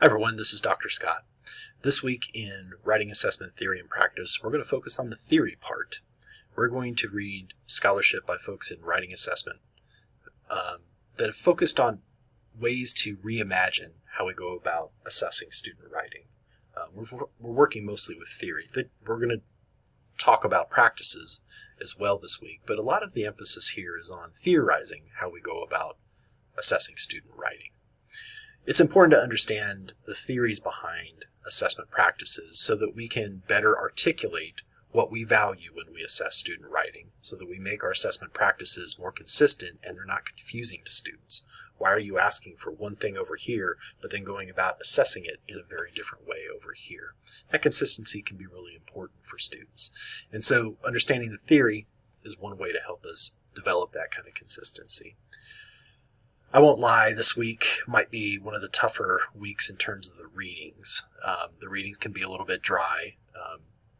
Hi everyone, this is Dr. Scott. This week in Writing Assessment Theory and Practice, we're going to focus on the theory part. We're going to read scholarship by folks in writing assessment that have focused on ways to reimagine how we go about assessing student writing. We're working mostly with theory. We're going to talk about practices as well this week, but a lot of the emphasis here is on theorizing how we go about assessing student writing. It's important to understand the theories behind assessment practices so that we can better articulate what we value when we assess student writing, so that we make our assessment practices more consistent and they're not confusing to students. Why are you asking for one thing over here, but then going about assessing it in a very different way over here? That consistency can be really important for students. And so understanding the theory is one way to help us develop that kind of consistency. I won't lie, this week might be one of the tougher weeks in terms of the readings. The readings can be a little bit dry.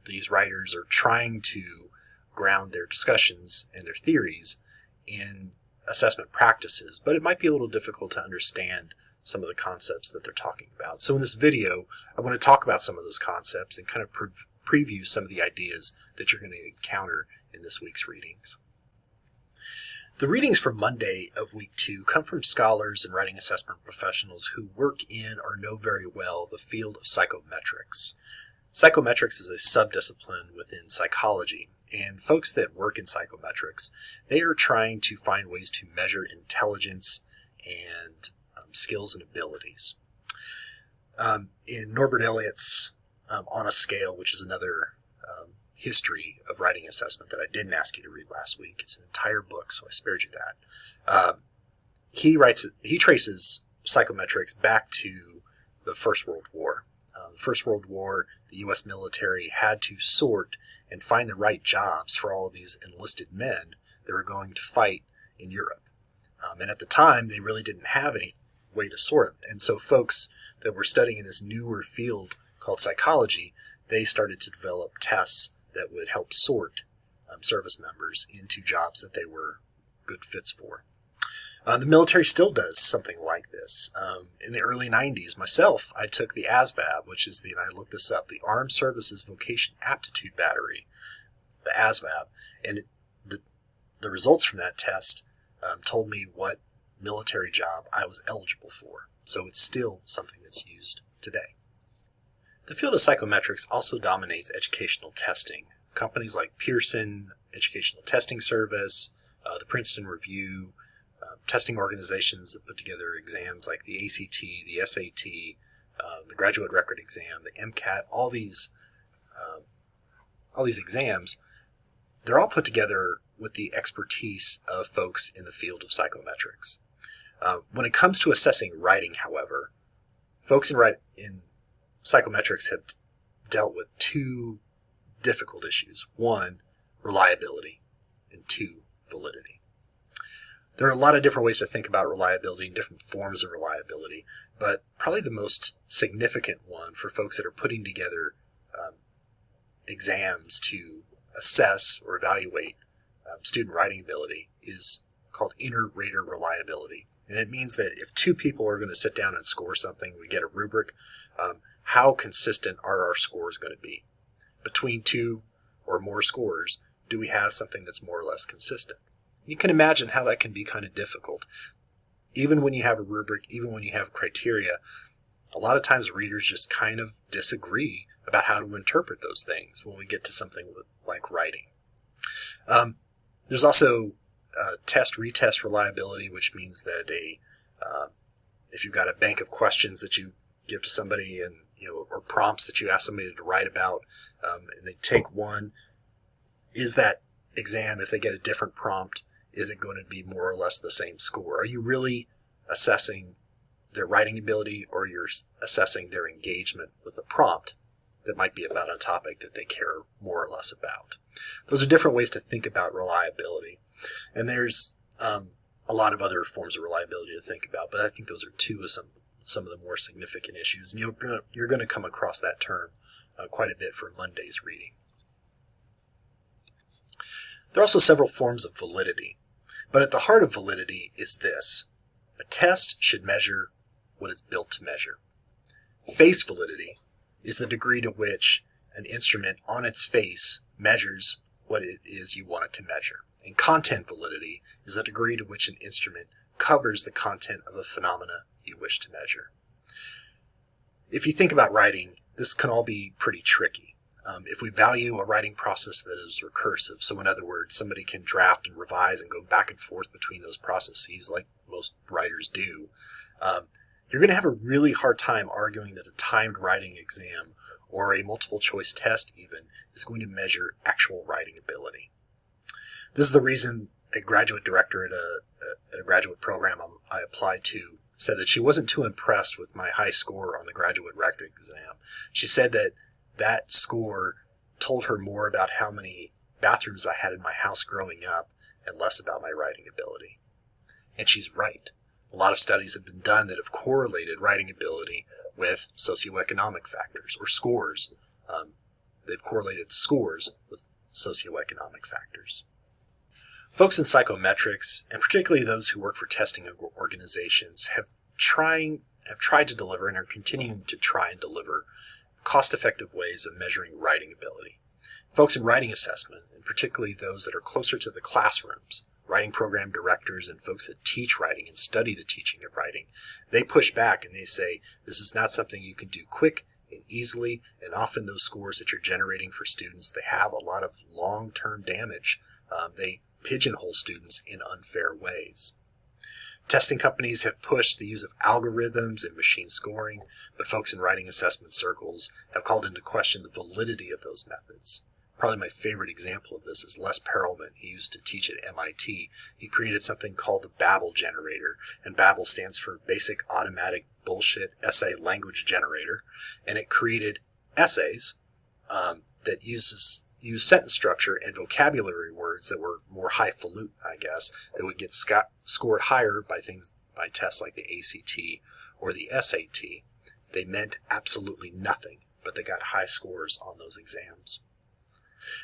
These writers are trying to ground their discussions and their theories in assessment practices, but it might be a little difficult to understand some of the concepts that they're talking about. So in this video, I want to talk about some of those concepts and kind of preview some of the ideas that you're going to encounter in this week's readings. The readings for Monday of week 2 come from scholars and writing assessment professionals who work in or know very well the field of psychometrics. Psychometrics is a subdiscipline within psychology, and folks that work in psychometrics, they are trying to find ways to measure intelligence and skills and abilities. In Norbert Eliot's On a Scale, which is another history of writing assessment that I didn't ask you to read last week. It's an entire book, so I spared you that. He traces psychometrics back to the First World War. The First World War, the U.S. military had to sort and find the right jobs for all of these enlisted men that were going to fight in Europe. And at the time, they really didn't have any way to sort them. And so folks that were studying in this newer field called psychology, they started to develop tests that would help sort service members into jobs that they were good fits for. The military still does something like this. In the early 90s, myself, I took the ASVAB, which is and I looked this up, the Armed Services Vocation Aptitude Battery, the ASVAB, and the results from that test told me what military job I was eligible for. So it's still something that's used today. The field of psychometrics also dominates educational testing. Companies like Pearson Educational Testing Service, the Princeton Review, testing organizations that put together exams like the ACT, the SAT, the Graduate Record Exam, the MCAT, all these exams, they're all put together with the expertise of folks in the field of psychometrics. When it comes to assessing writing, however, folks in psychometrics have dealt with two difficult issues. One, reliability, and two, validity. There are a lot of different ways to think about reliability and different forms of reliability, but probably the most significant one for folks that are putting together exams to assess or evaluate student writing ability is called inter-rater reliability. And it means that if two people are going to sit down and score something, we get a rubric. How consistent are our scores going to be? Between two or more scores, do we have something that's more or less consistent? You can imagine how that can be kind of difficult. Even when you have a rubric, even when you have criteria, a lot of times readers just kind of disagree about how to interpret those things when we get to something like writing. There's also test-retest reliability, which means that if you've got a bank of questions that you give to somebody and or prompts that you ask somebody to write about, and they take one, is that exam, if they get a different prompt, is it going to be more or less the same score? Are you really assessing their writing ability, or you're assessing their engagement with a prompt that might be about a topic that they care more or less about? Those are different ways to think about reliability. And there's a lot of other forms of reliability to think about, but I think those are two of some of the more significant issues. And you're going to come across that term quite a bit for Monday's reading. There are also several forms of validity, but at the heart of validity is this: a test should measure what it's built to measure. Face validity is the degree to which an instrument on its face measures what it is you want it to measure. And content validity is the degree to which an instrument covers the content of a phenomena you wish to measure. If you think about writing, this can all be pretty tricky. If we value a writing process that is recursive, so in other words, somebody can draft and revise and go back and forth between those processes like most writers do, you're going to have a really hard time arguing that a timed writing exam or a multiple choice test even is going to measure actual writing ability. This is the reason a graduate director at a graduate program I applied to said that she wasn't too impressed with my high score on the graduate writing exam. She said that score told her more about how many bathrooms I had in my house growing up and less about my writing ability. And she's right. A lot of studies have been done that have correlated writing ability with socioeconomic factors or scores. They've correlated scores with socioeconomic factors. Folks in psychometrics, and particularly those who work for testing organizations, have tried to deliver and are continuing to try and deliver cost-effective ways of measuring writing ability. Folks in writing assessment, and particularly those that are closer to the classrooms, writing program directors and folks that teach writing and study the teaching of writing, they push back and they say, this is not something you can do quick and easily, and often those scores that you're generating for students, they have a lot of long-term damage. They pigeonhole students in unfair ways. Testing companies have pushed the use of algorithms and machine scoring, but folks in writing assessment circles have called into question the validity of those methods. Probably my favorite example of this is Les Perelman. He used to teach at MIT. He created something called the Babel generator, and Babel stands for Basic Automatic Bullshit Essay Language Generator, and it created essays that use sentence structure and vocabulary words that were more highfalutin, I guess, that would get scored higher by tests like the ACT or the SAT. They meant absolutely nothing, but they got high scores on those exams.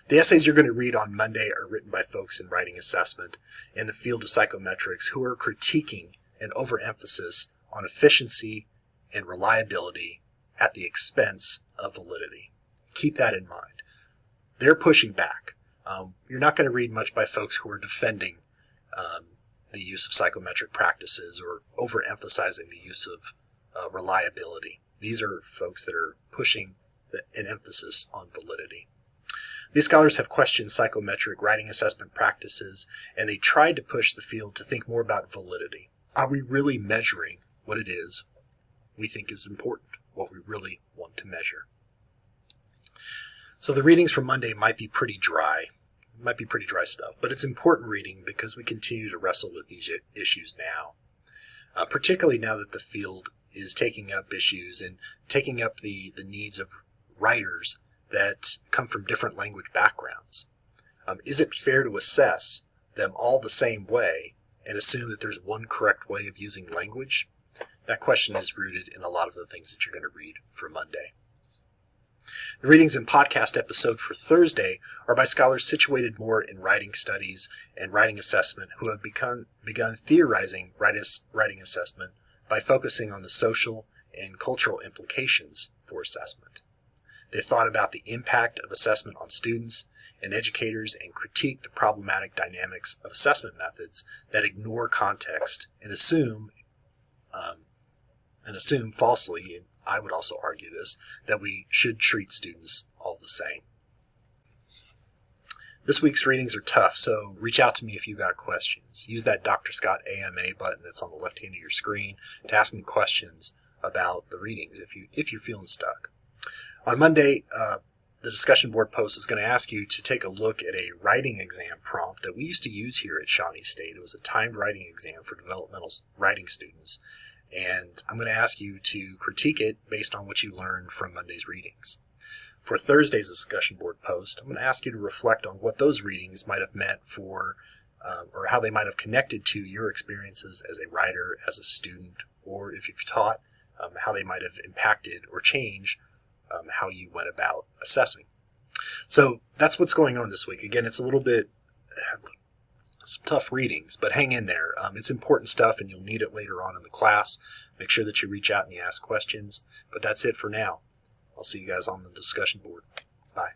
The essays you're going to read on Monday are written by folks in writing assessment in the field of psychometrics who are critiquing an overemphasis on efficiency and reliability at the expense of validity. Keep that in mind. They're pushing back. You're not going to read much by folks who are defending the use of psychometric practices or overemphasizing the use of reliability. These are folks that are pushing an emphasis on validity. These scholars have questioned psychometric writing assessment practices, and they tried to push the field to think more about validity. Are we really measuring what it is we think is important, what we really want to measure? So the readings for Monday might be pretty dry. Stuff, but it's important reading because we continue to wrestle with these issues now, particularly now that the field is taking up issues and taking up the needs of writers that come from different language backgrounds. Is it fair to assess them all the same way and assume that there's one correct way of using language? That question is rooted in a lot of the things that you're going to read for Monday. The readings and podcast episode for Thursday are by scholars situated more in writing studies and writing assessment who have begun theorizing writing assessment by focusing on the social and cultural implications for assessment. They've thought about the impact of assessment on students and educators and critique the problematic dynamics of assessment methods that ignore context and assume falsely, and I would also argue this, that we should treat students all the same. This week's readings are tough, so reach out to me if you got questions. Use that Dr. Scott AMA button that's on the left hand of your screen to ask me questions about the readings if you're feeling stuck. On Monday, the discussion board post is going to ask you to take a look at a writing exam prompt that we used to use here at Shawnee State. It was a timed writing exam for developmental writing students. And I'm going to ask you to critique it based on what you learned from Monday's readings. For Thursday's discussion board post, I'm going to ask you to reflect on what those readings might have meant for, or how they might have connected to your experiences as a writer, as a student, or if you've taught, how they might have impacted or changed how you went about assessing. So that's what's going on this week. Again, it's a little bit some tough readings, but hang in there. It's important stuff and you'll need it later on in the class. Make sure that you reach out and you ask questions. But that's it for now. I'll see you guys on the discussion board. Bye.